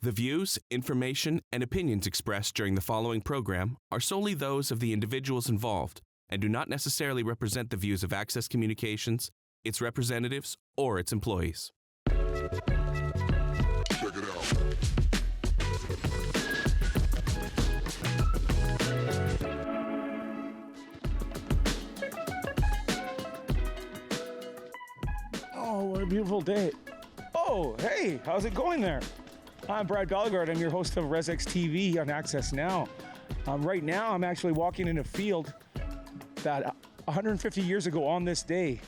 The views, information, and opinions expressed during the following program are solely those of the individuals involved and do not necessarily represent the views of Access Communications, its representatives, or its employees. Check it out. Oh, what a beautiful day. Oh, hey, how's it going there? I'm Brad Bellegarde. I'm your host of RezX TV on Access Now. Right now, I'm actually walking in a field that 150 years ago on this day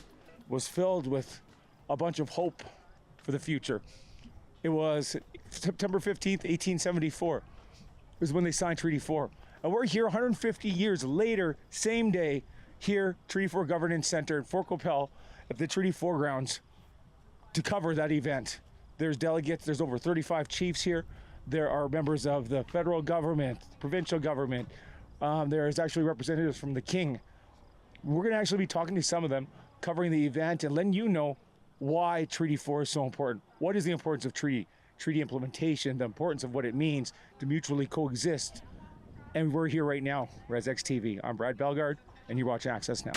was filled with a bunch of hope for the future. It was September 15th, 1874. It was when they signed Treaty 4. And we're here 150 years later, same day, here, Treaty 4 Governance Center in Fort Qu'Appelle at the Treaty 4 grounds to cover that event. There's delegates, there's over 35 chiefs here. There are members of the federal government, provincial government. There is actually representatives from the King. We're gonna actually be talking to some of them, covering the event and letting you know why Treaty 4 is so important. What is the importance of treaty implementation, the importance of what it means to mutually coexist. And we're here right now, RezX TV. I'm Brad Bellegarde, and you watch Access Now.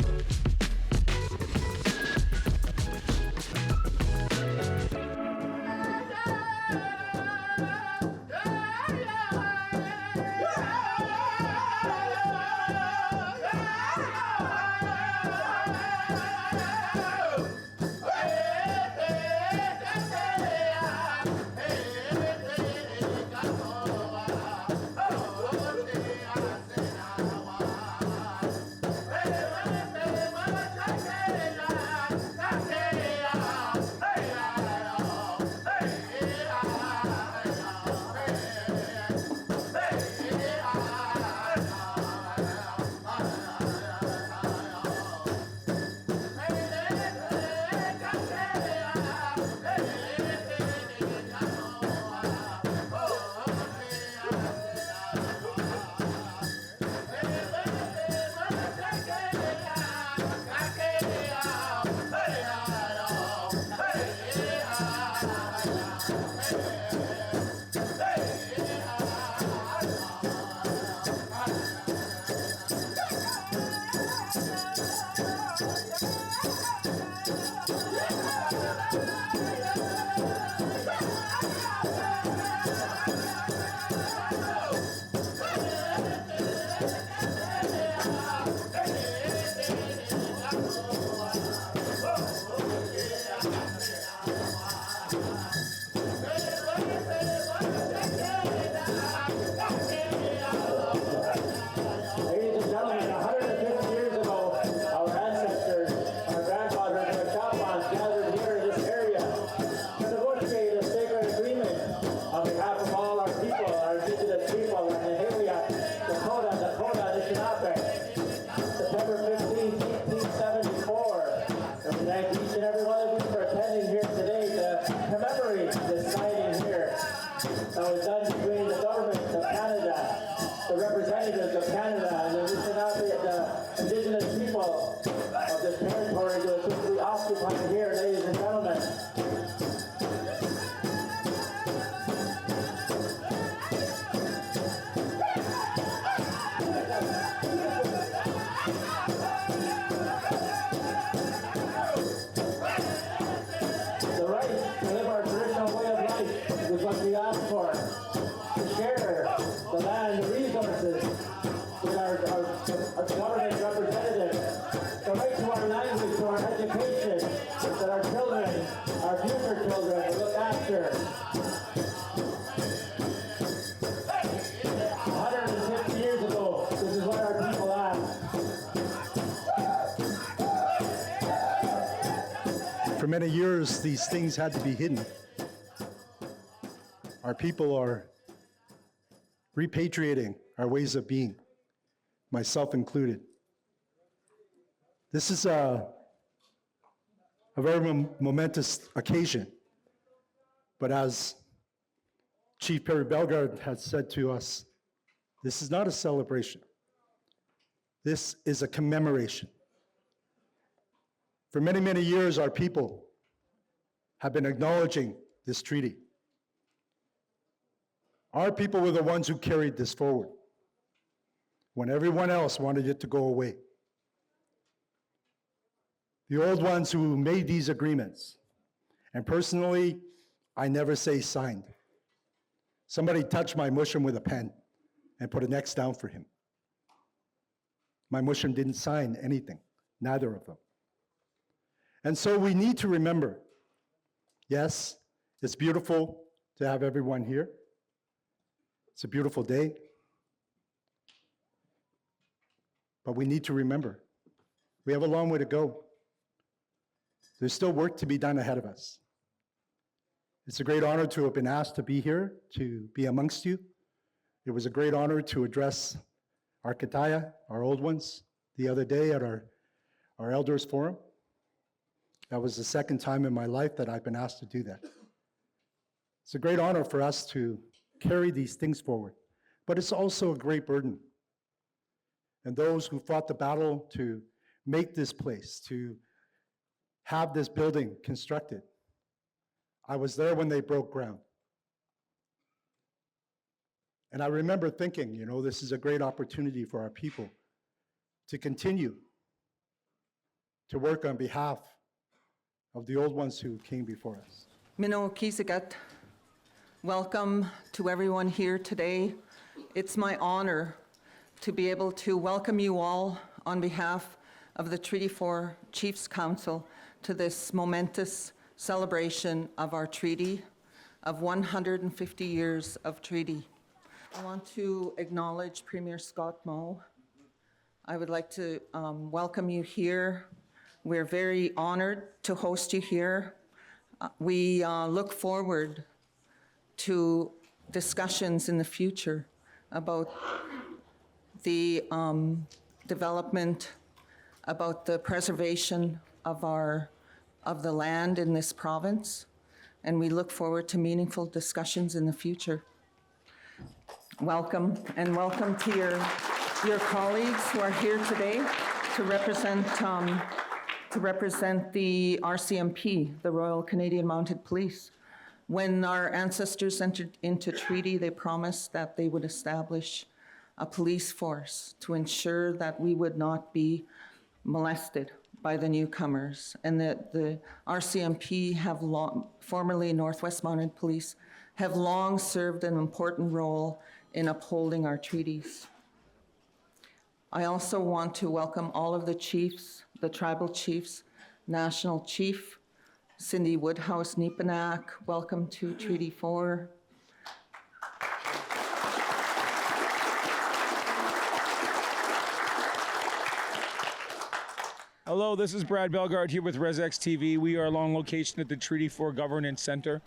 Representatives of Canada and the Indigenous people of this territory to officially occupy here, ladies and gentlemen. The right to live our traditional way of life is what we ask for. To share the land, the resources with our government representatives, the right to our language, to our education, that our children, our future children will look after. 150 years ago, this is what our people asked. For many years, these things had to be hidden. Our people are repatriating our ways of being, myself included. This is a very momentous occasion, but as Chief Perry Bellegarde has said to us, this is not a celebration. This is a commemoration. For many, many years, our people have been acknowledging this treaty. Our people were the ones who carried this forward when everyone else wanted it to go away. The old ones who made these agreements. And personally, I never say signed. Somebody touched my mushroom with a pen and put an X down for him. My mushroom didn't sign anything, neither of them. And so we need to remember, yes, it's beautiful to have everyone here. It's a beautiful day. But we need to remember, we have a long way to go. There's still work to be done ahead of us. It's a great honor to have been asked to be here, to be amongst you. It was a great honor to address our Kataya, our old ones, the other day at our Elders Forum. That was the second time in my life that I've been asked to do that. It's a great honor for us to carry these things forward, but it's also a great burden. And those who fought the battle to make this place, to have this building constructed, I was there when they broke ground. And I remember thinking, you know, this is a great opportunity for our people to continue to work on behalf of the old ones who came before us. Mino Kisagat, welcome to everyone here today. It's my honor to be able to welcome you all on behalf of the Treaty 4 Chiefs Council to this momentous celebration of our treaty, of 150 years of treaty. I want to acknowledge Premier Scott Moe. I would like to welcome you here. We're very honored to host you here. We look forward to discussions in the future about the development, about the preservation of the land in this province, and we look forward to meaningful discussions in the future. Welcome, and welcome to your colleagues who are here today to represent the RCMP, the Royal Canadian Mounted Police. When our ancestors entered into treaty, they promised that they would establish a police force to ensure that we would not be molested by the newcomers, and that the RCMP have long, formerly Northwest Mounted Police, have long served an important role in upholding our treaties. I also want to welcome all of the chiefs, the tribal chiefs, National Chief Cindy Woodhouse Nipanak, welcome to Treaty 4. Hello, this is Brad Bellegarde here with RezX TV. We are along location at the Treaty 4 Governance Center.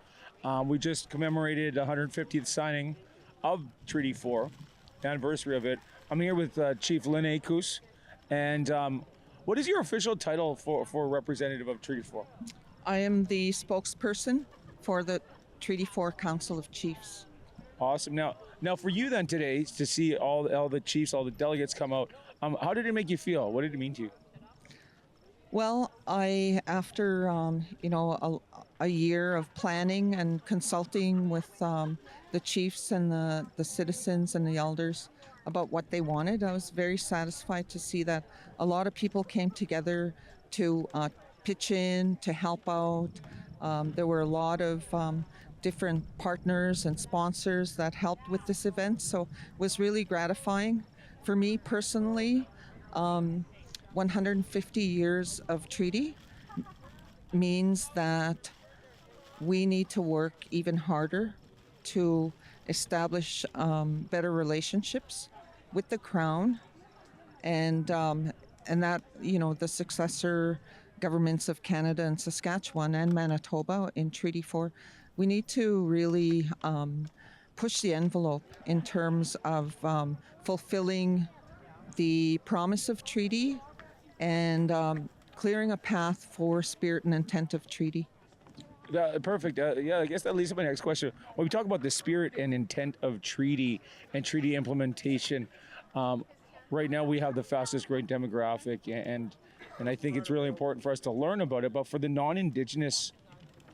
We just commemorated the 150th signing of Treaty 4, the anniversary of it. I'm here with Chief Lynn Acus. And what is your official title for representative of Treaty 4? I am the spokesperson for the Treaty 4 Council of Chiefs. Awesome. Now for you then today, to see all the chiefs, all the delegates come out, how did it make you feel? What did it mean to you? Well, after a year of planning and consulting with the chiefs and the citizens and the elders about what they wanted, I was very satisfied to see that a lot of people came together to pitch in, to help out. There were a lot of different partners and sponsors that helped with this event, so it was really gratifying. For me personally, 150 years of treaty means that we need to work even harder to establish better relationships with the Crown and that, the successor governments of Canada and Saskatchewan and Manitoba in Treaty 4, we need to really push the envelope in terms of fulfilling the promise of treaty and clearing a path for spirit and intent of treaty. Perfect. I guess that leads to my next question. When we talk about the spirit and intent of treaty and treaty implementation, right now we have the fastest growing demographic, and I think it's really important for us to learn about it. But for the non-Indigenous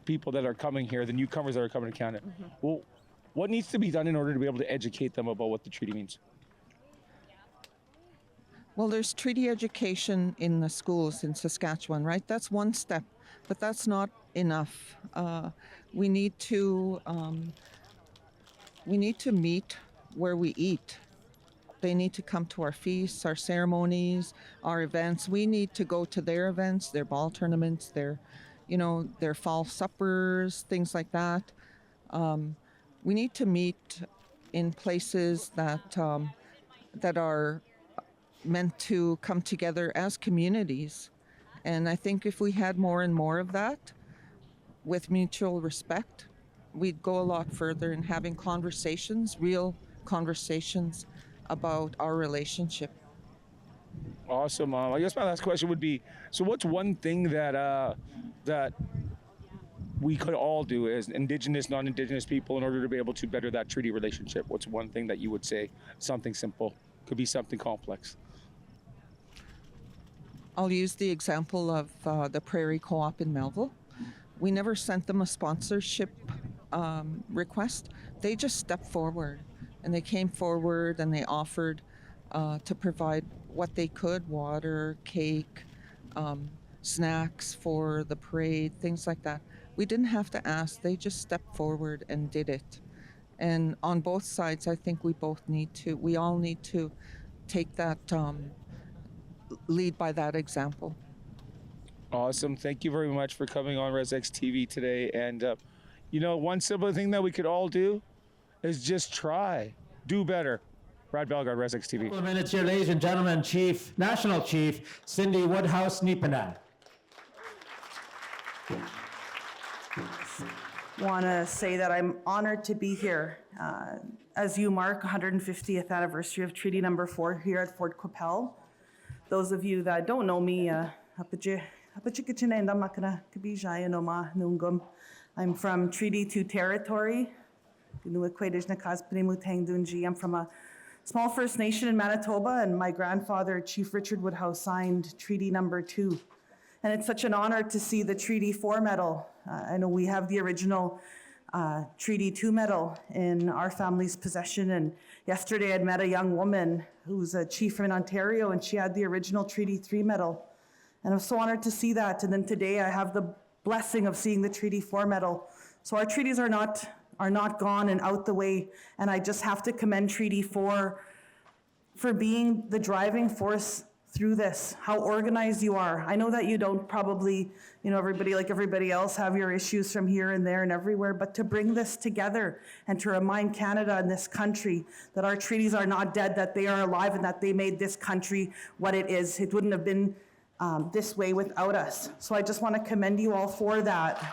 people that are coming here, the newcomers that are coming to Canada, well, What needs to be done in order to be able to educate them about what the treaty means? Well, there's treaty education in the schools in Saskatchewan, right? That's one step, but that's not enough. We need to meet where we eat. They need to come to our feasts, our ceremonies, our events. We need to go to their events, their ball tournaments, their fall suppers, things like that. We need to meet in places that are meant to come together as communities. And I think if we had more and more of that with mutual respect, we'd go a lot further in having conversations, real conversations about our relationship. Awesome. I guess my last question would be, so what's one thing that we could all do as Indigenous, non-Indigenous people in order to be able to better that treaty relationship? What's one thing that you would say? Something simple, could be something complex. I'll use the example of the Prairie Co-op in Melville. We never sent them a sponsorship request. They just stepped forward, and they came forward and they offered to provide what they could: water, cake, snacks for the parade, things like that. We didn't have to ask. They just stepped forward and did it. And on both sides, I think we all need to take that, lead by that example. Awesome. Thank you very much for coming on RezX TV today. And, one simple thing that we could all do is just try. Do better. Brad Bellegarde, RezX TV. Couple of minutes here, ladies and gentlemen. National Chief Cindy Woodhouse-Nipenan. Want to say that I'm honored to be here as you mark 150th anniversary of Treaty Number 4 here at Fort Qu'Appelle. Those of you that don't know me, I'm from Treaty 2 territory. I'm from a small First Nation in Manitoba, and my grandfather, Chief Richard Woodhouse, signed Treaty Number 2. And it's such an honor to see the Treaty 4 medal. I know we have the original Treaty 2 medal in our family's possession. And yesterday I'd met a young woman who's a chief from Ontario, and she had the original Treaty 3 medal. And I was so honored to see that. And then today I have the blessing of seeing the Treaty 4 medal. So our treaties are not gone and out the way. And I just have to commend Treaty 4 for being the driving force through this, how organized you are. I know that you don't probably, everybody like everybody else have your issues from here and there and everywhere, but to bring this together and to remind Canada and this country that our treaties are not dead, that they are alive, and that they made this country what it is. It wouldn't have been this way without us. So I just want to commend you all for that.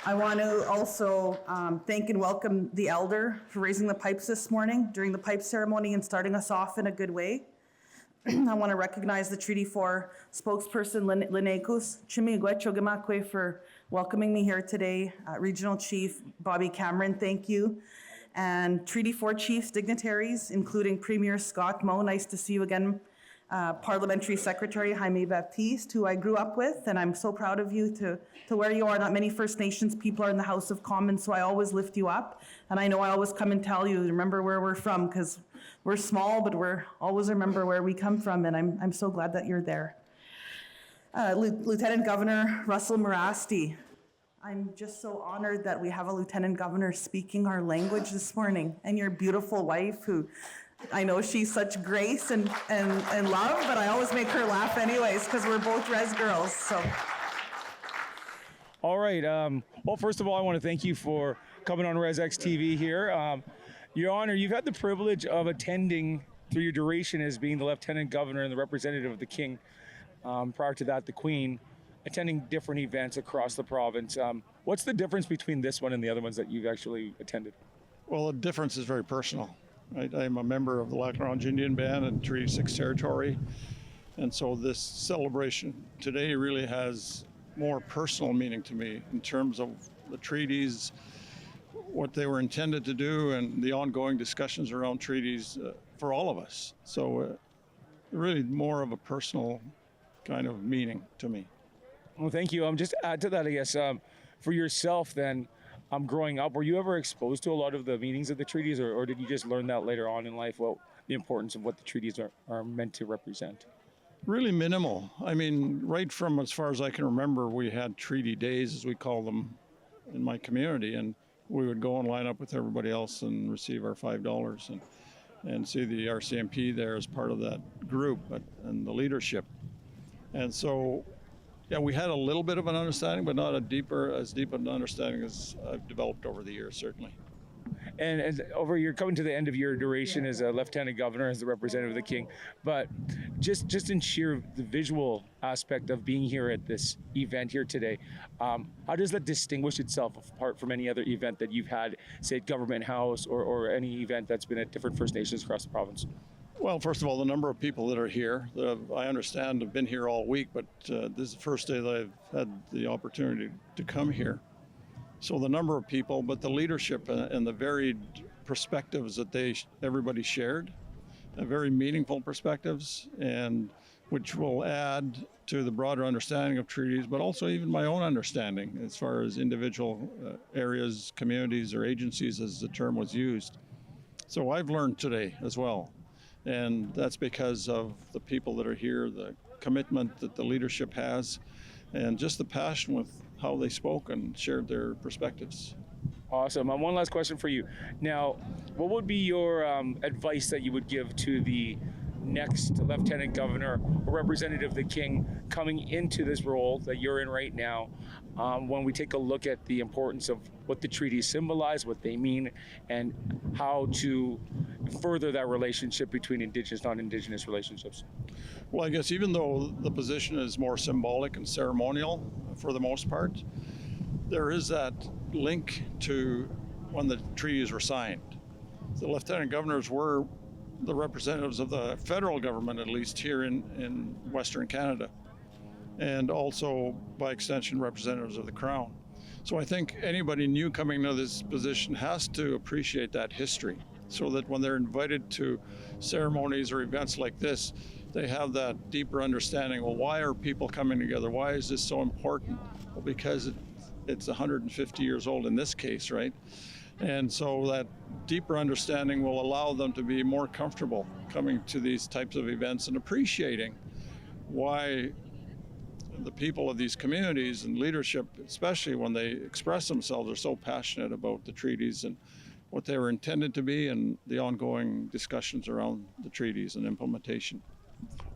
I want to also thank and welcome the elder for raising the pipes this morning during the pipe ceremony and starting us off in a good way. I want to recognize the Treaty 4 spokesperson, Linekus Chimigwechogamakwe, for welcoming me here today. Regional Chief Bobby Cameron, thank you. And Treaty 4 chiefs, dignitaries, including Premier Scott Moe, nice to see you again. Parliamentary Secretary Jaime Baptiste, who I grew up with, and I'm so proud of you to where you are. Not many First Nations people are in the House of Commons, so I always lift you up. And I know I always come and tell you, remember where we're from, because we're small, but we're always remember where we come from, and I'm so glad that you're there. Lieutenant Governor Russell Marasti, I'm just so honored that we have a Lieutenant Governor speaking our language this morning, and your beautiful wife, who I know she's such grace and love, but I always make her laugh anyways because we're both Rez girls. So. All right. Well, first of all, I want to thank you for coming on RezX TV here. Your Honor, you've had the privilege of attending through your duration as being the Lieutenant Governor and the representative of the King. Prior to that, the Queen, attending different events across the province. What's the difference between this one and the other ones that you've actually attended? Well, the difference is very personal. I'm a member of the Lac La Ronge Indian Band in Treaty 6 territory, and so this celebration today really has more personal meaning to me in terms of the treaties, what they were intended to do, and the ongoing discussions around treaties for all of us. So really more of a personal kind of meaning to me. Well, thank you. Just to add to that, I guess, for yourself then, growing up, were you ever exposed to a lot of the meanings of the treaties, or did you just learn that later on in life, what the importance of what the treaties are meant to represent? Really minimal. I mean, right from as far as I can remember, we had treaty days, as we call them, in my community, and we would go and line up with everybody else and receive our $5 and see the RCMP there as part of that group and the leadership. And so, yeah, we had a little bit of an understanding, but not as deep an understanding as I've developed over the years, certainly. And you're coming to the end of your duration as a lieutenant governor, as the representative of the king, but just in sheer the visual aspect of being here at this event here today, how does that distinguish itself apart from any other event that you've had, say at Government House or any event that's been at different First Nations across the province? Well, first of all, the number of people that are here, I understand have been here all week, but this is the first day that I've had the opportunity to come here. So the number of people, but the leadership and the varied perspectives that everybody shared, very meaningful perspectives, and which will add to the broader understanding of treaties, but also even my own understanding as far as individual areas, communities, or agencies, as the term was used. So I've learned today as well, and that's because of the people that are here, the commitment that the leadership has, and just the passion with how they spoke and shared their perspectives. Awesome. One last question for you. Now, what would be your advice that you would give to the next lieutenant governor or representative of the king coming into this role that you're in right now, when we take a look at the importance of what the treaties symbolize, what they mean, and how to further that relationship between Indigenous, non-Indigenous relationships? Well, I guess even though the position is more symbolic and ceremonial for the most part, there is that link to when the treaties were signed. The lieutenant governors were the representatives of the federal government, at least here in Western Canada, and also by extension representatives of the Crown. So I think anybody new coming to this position has to appreciate that history, so that when they're invited to ceremonies or events like this, they have that deeper understanding. Well, why are people coming together? Why is this so important? Well, because it's 150 years old in this case, right? And so that deeper understanding will allow them to be more comfortable coming to these types of events and appreciating why the people of these communities and leadership, especially when they express themselves, are so passionate about the treaties and what they were intended to be and the ongoing discussions around the treaties and implementation.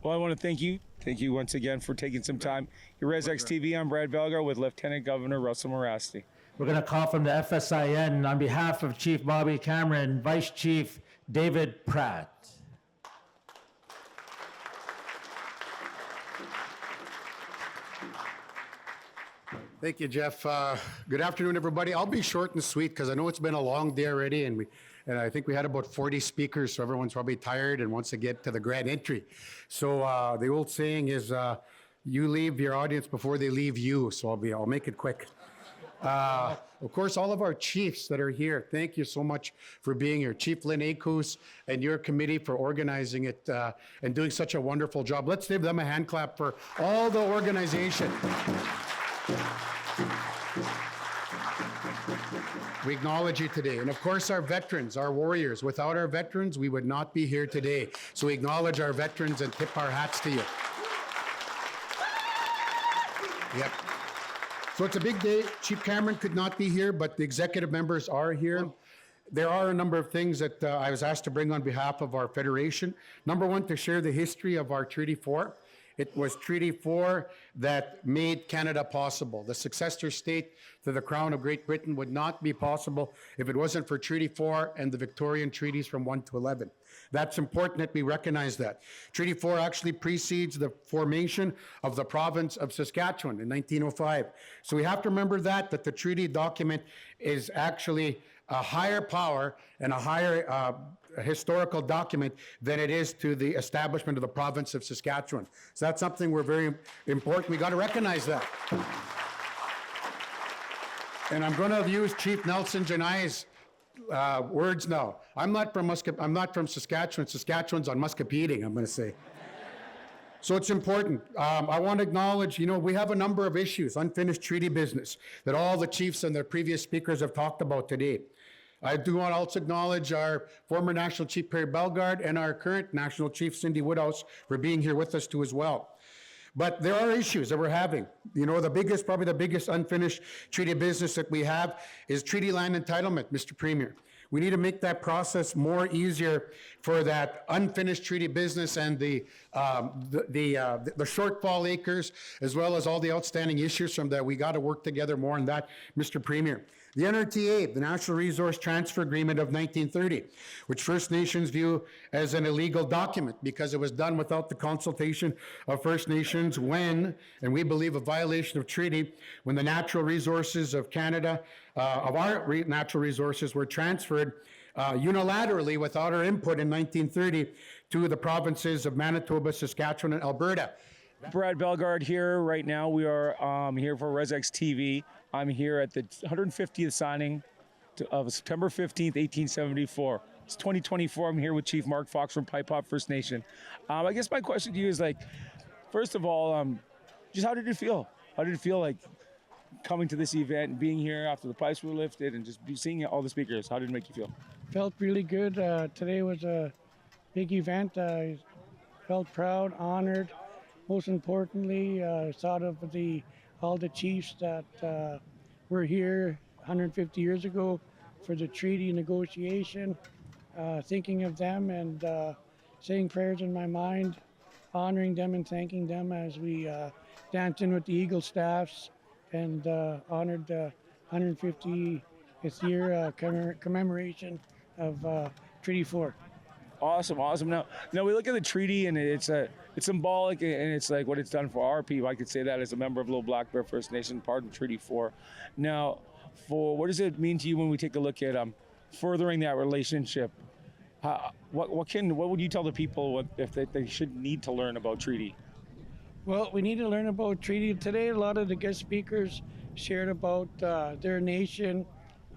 Well, I want to thank you. Thank you once again for taking some time. Your RezX TV, I'm Brad Bellegarde with Lieutenant Governor Russell Morasti. We're going to call from the FSIN on behalf of Chief Bobby Cameron, Vice Chief David Pratt. Thank you, Jeff. Good afternoon, everybody. I'll be short and sweet because I know it's been a long day already, and I think we had about 40 speakers, so everyone's probably tired and wants to get to the grand entry. So the old saying is, you leave your audience before they leave you, so I'll make it quick. Of course, all of our chiefs that are here, thank you so much for being here. Chief Lynn Acus and your committee for organizing it and doing such a wonderful job. Let's give them a hand clap for all the organization. We acknowledge you today. And of course, our veterans, our warriors. Without our veterans, we would not be here today. So we acknowledge our veterans and tip our hats to you. Yep. So it's a big day. Chief Cameron could not be here, but the executive members are here. There are a number of things that I was asked to bring on behalf of our federation. Number one, to share the history of our Treaty 4. It was Treaty 4 that made Canada possible. The successor state to the Crown of Great Britain would not be possible if it wasn't for Treaty 4 and the Victorian treaties from 1 to 11. That's important that we recognize that. Treaty 4 actually precedes the formation of the province of Saskatchewan in 1905. So we have to remember that the treaty document is actually a higher power and a higher historical document than it is to the establishment of the province of Saskatchewan. So that's something we're very important. We got to recognize that. And I'm going to use Chief Nelson Janai's words now. I'm not from Saskatchewan. Saskatchewan's on Muscapine, I'm going to say. So it's important. I want to acknowledge, we have a number of issues, unfinished treaty business, that all the chiefs and the previous speakers have talked about today. I do want to also acknowledge our former National Chief Perry Bellegarde and our current National Chief Cindy Woodhouse for being here with us too as well. But there are issues that we're having. Probably the biggest unfinished treaty business that we have is treaty land entitlement, Mr. Premier. We need to make that process more easier for that unfinished treaty business and the shortfall acres, as well as all the outstanding issues from that. We got to work together more on that, Mr. Premier. The NRTA, the National Resource Transfer Agreement of 1930, which First Nations view as an illegal document because it was done without the consultation of First Nations and we believe a violation of treaty, when the natural resources of Canada, natural resources were transferred unilaterally without our input in 1930 to the provinces of Manitoba, Saskatchewan, and Alberta. Brad Bellegarde here. Right now we are here for RezX TV. I'm here at the 150th signing of September 15th, 1874. It's 2024. I'm here with Chief Mark Fox from Pipe Hop First Nation. I guess my question to you is, first of all, just how did it feel? How did it feel like coming to this event and being here after the pipes were lifted and just seeing all the speakers? How did it make you feel? Felt really good. Today was a big event. I felt proud, honored. Most importantly, thought of all the chiefs that were here 150 years ago for the treaty negotiation, thinking of them and saying prayers in my mind, honoring them and thanking them as we danced in with the Eagle staffs and honored the 150th year commemoration of Treaty 4. Awesome. Now we look at the treaty and it's symbolic and it's like what it's done for our people. I could say that as a member of Little Black Bear First Nation, part of Treaty 4. Now, what does it mean to you when we take a look at furthering that relationship? What would you tell the people if they should need to learn about treaty? Well, we need to learn about treaty. Today, a lot of the guest speakers shared about their nation,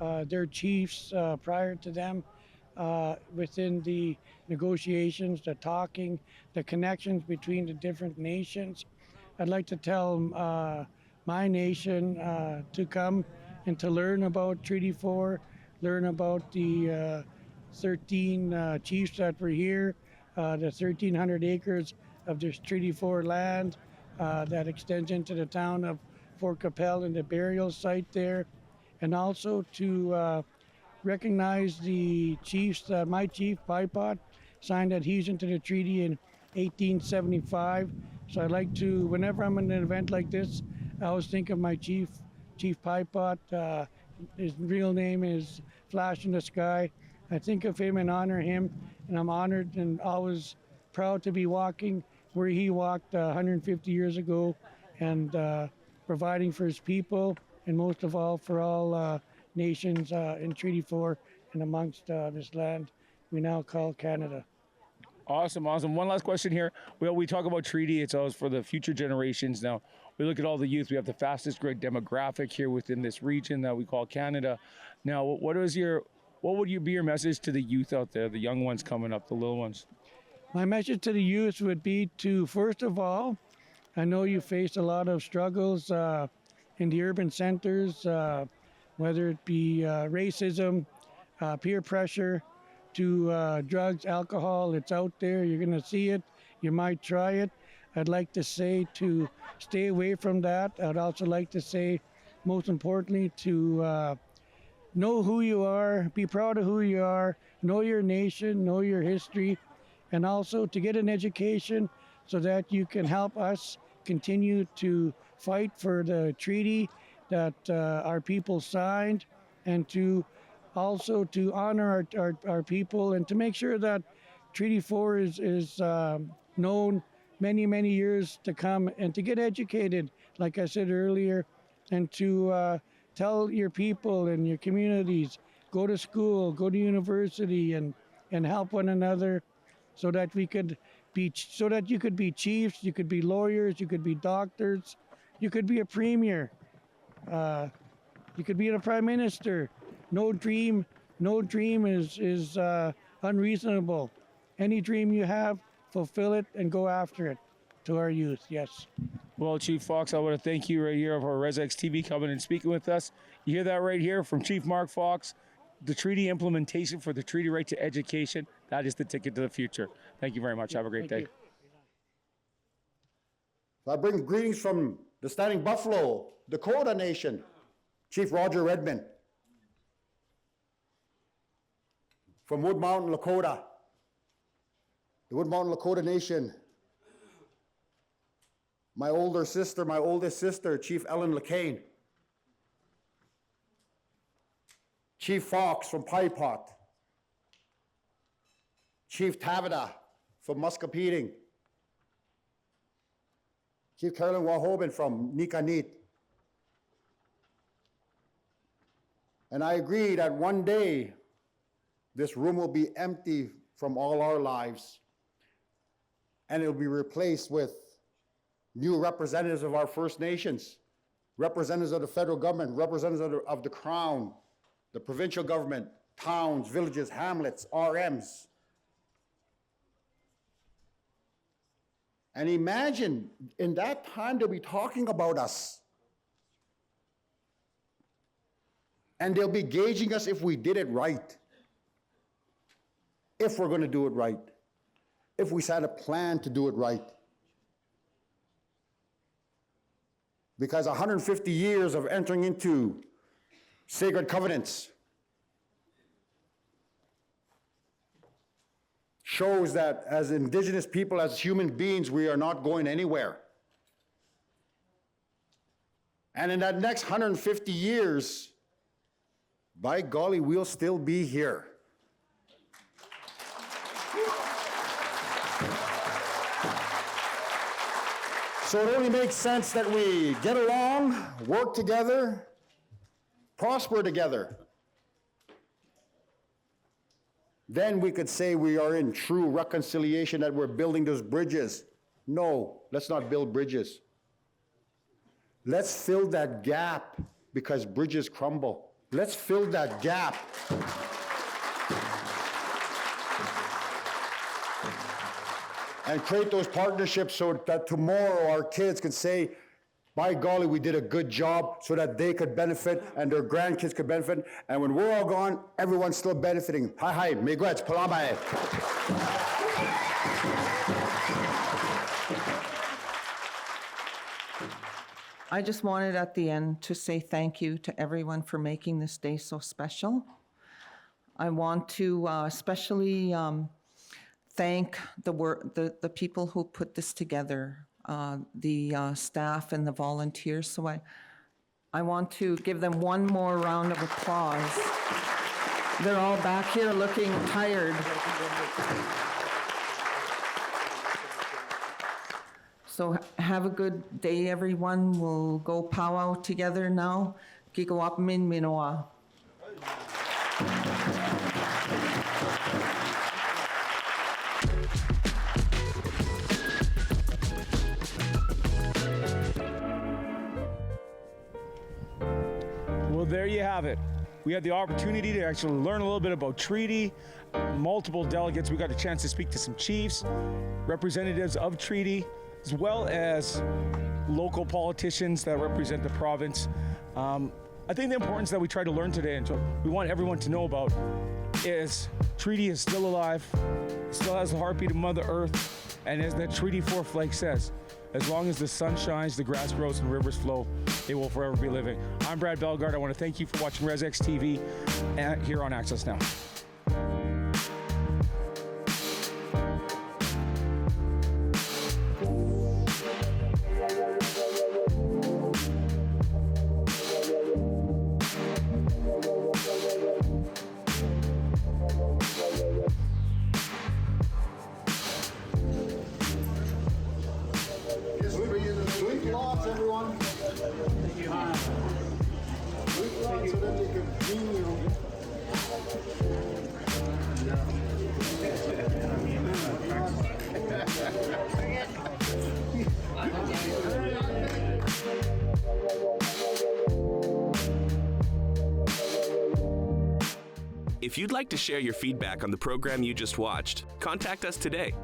their chiefs prior to them. Within the negotiations, the talking, the connections between the different nations. I'd like to tell my nation to come and to learn about Treaty 4, learn about the 13 chiefs that were here, the 1,300 acres of this Treaty 4 land that extends into the town of Fort Capel and the burial site there, and also to recognize the chiefs that my chief, Pipot, signed adhesion to the treaty in 1875. So I'd like to, whenever I'm in an event like this, I always think of my chief, Chief Pipot. His real name is Flash in the Sky. I think of him and honor him, and I'm honored and always proud to be walking where he walked 150 years ago and providing for his people, and most of all for all nations in Treaty 4 and amongst this land we now call Canada. Awesome. One last question here. We talk about treaty. It's always for the future generations. Now, we look at all the youth. We have the fastest growing demographic here within this region that we call Canada. Now, what would be your message to the youth out there, the young ones coming up, the little ones? My message to the youth would be to, first of all, I know you faced a lot of struggles in the urban centers, whether it be racism, peer pressure, to drugs, alcohol. It's out there. You're going to see it. You might try it. I'd like to say to stay away from that. I'd also like to say, most importantly, to know who you are, be proud of who you are, know your nation, know your history, and also to get an education so that you can help us continue to fight for the treaty that our people signed, and to also to honor our people and to make sure that Treaty 4 is known many years to come, and to get educated, like I said earlier, and to tell your people and your communities, go to school, go to university, and help one another so that you could be chiefs, you could be lawyers, you could be doctors, you could be a premier. You could be a prime minister. No dream is unreasonable. Any dream you have, fulfill it and go after it. to our youth. Yes. Well, Chief Fox, I want to thank you right here of our RezX TV coming and speaking with us. You hear that right here from Chief Mark Fox. The treaty implementation for the treaty right to education, that is the ticket to the future. Thank you very much. Have a great day. I bring greetings from the Standing Buffalo, Dakota Nation, Chief Roger Redmond. From Wood Mountain, Lakota, the Wood Mountain Lakota Nation, my oldest sister, Chief Ellen LeCain. Chief Fox from Pipot. Chief Tavida from Muscopheating. Chief Carolyn Wahobin from Nikanit. And I agree that one day this room will be empty from all our lives, and it'll be replaced with new representatives of our First Nations, representatives of the federal government, representatives of the Crown, the provincial government, towns, villages, hamlets, RMs. And imagine, in that time, they'll be talking about us. And they'll be gauging us if we did it right. If we're going to do it right. If we had a plan to do it right. Because 150 years of entering into sacred covenants shows that as Indigenous people, as human beings, we are not going anywhere. And in that next 150 years, by golly, we'll still be here. So it only makes sense that we get along, work together, prosper together. Then we could say we are in true reconciliation, that we're building those bridges. No, let's not build bridges. Let's fill that gap, because bridges crumble. Let's fill that gap. And create those partnerships so that tomorrow our kids can say, by golly, we did a good job, so that they could benefit and their grandkids could benefit. And when we're all gone, everyone's still benefiting. Hi, hi, miigwech, palamae. I just wanted at the end to say thank you to everyone for making this day so special. I want to especially thank the people who put this together, the staff and the volunteers. So I want to give them one more round of applause. They're all back here looking tired. So have a good day, everyone. We'll go powwow together now. Kikowapamin minoa. Well, there you have it. We had the opportunity to actually learn a little bit about treaty. Multiple delegates. We got a chance to speak to some chiefs, representatives of treaty, as well as local politicians that represent the province. I think the importance that we try to learn today, and we want everyone to know about, is treaty is still alive, it still has the heartbeat of Mother Earth, and as that Treaty 4 flag says, as long as the sun shines, the grass grows, and rivers flow, it will forever be living. I'm Brad Bellegarde. I want to thank you for watching RezX TV here on Access Now. Sweet lots, everyone. Thank you. Sweet lots so that they can clean you. If you'd like to share your feedback on the program you just watched, contact us today